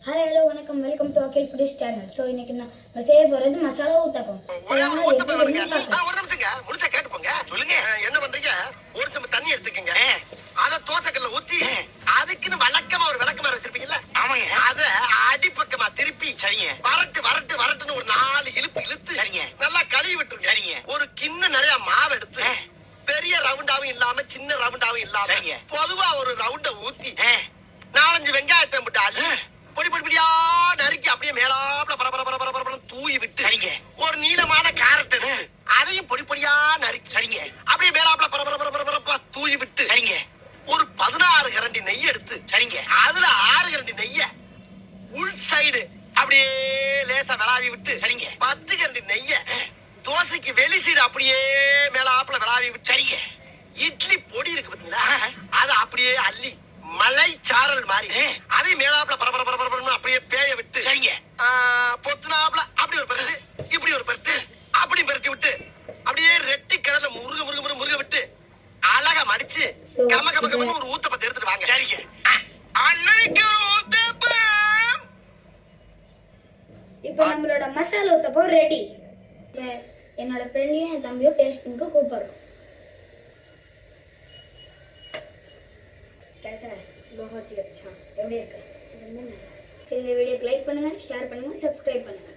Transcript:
Hi hello வணக்கம் welcome to Akhil foodies channel. So இன்னைக்கு நான் செய்ய போகிறது மசாலா ஊத்தப்பம். ஒரு நிமிஷங்க முடிச்சா கேட்டு போங்க. சொல்லுங்க என்ன பண்றீங்க? ஒரு சம்பு தண்ணி எடுத்துக்கங்க. அத தோசைக்கல்ல ஊத்தி அதுக்குன்னு வழக்கமா ஒரு விளக்கமாறு வச்சிருப்பீங்கல்ல, ஆமாங்க, அத அடிப்பக்கமா திருப்பி சரிங்க வரட்டு வரட்டு வரட்டுன்னு ஒரு 4 இழுப்பு இழுத்து சரிங்க நல்லா கழுவி விட்டுருங்க. சரிங்க ஒரு கிண்ண நிறைய மாவு எடுத்து பெரிய ரவுண்டாவும் இல்லாம சின்ன ரவுண்டாவும் இல்லாம பொதுவா ஒரு ரவுண்ட ஊத்தி 4-5 வெங்காயத்தை போட்டு பொடி பொடியா நறுக்கி அப்படியே மேலாப்ல பரபர தூவி விட்டு சரிங்க ஒரு நீளமான கேரட் அதையும் பொடி பொடியா நறுக்கி சரிங்க அப்படியே மேலாப்ல பரபர தூவி விட்டு சரிங்க ஒரு 16 கரண்டி நெய் எடுத்து சரிங்க அதுல 6 கரண்டி நெய்ய உள் சைடு அப்படியே லேசா விளாவி விட்டு சரிங்க 10 கரண்டி நெய்ய தோசைக்கு வெளி சைடு அப்படியே மேலாப்ல விளாவி விட்டு சரிங்க இட்லி பொடி இருக்கு பாத்தீங்களா அத அப்படியே அள்ளி மலை சாரல் மாதிரி அதே மேலாப்ல பரபர அப்படியே பேய விட்டு சரிங்க பொத்துனாப்ல அப்படி ஒரு பருத்து இப்படி ஒரு பருத்து அப்படி பருத்தி விட்டு அப்படியே ரெட்டி கடல முருக விட்டு அழகா மடிச்சு கம ஒரு ஊத்தப்பத்தை எடுத்துட்டு வாங்க. சரிங்க அன்னைக்கு ஊத்தப்பம். இப்போ நம்மளோட மசாலா ஊத்தப்பம் ரெடி. என்னோட ஃப்ரெண்டையும் என் தம்பியும் டேஸ்டிங்க்கு கூப்பிடுறோம். कैसा है? बहुत ही अच्छा. எப்படி இருக்கு? இந்த வீடியோக்கு லைக் பண்ணுங்க, ஷேர் பண்ணுங்க, சப்ஸ்கிரைப் பண்ணுங்க.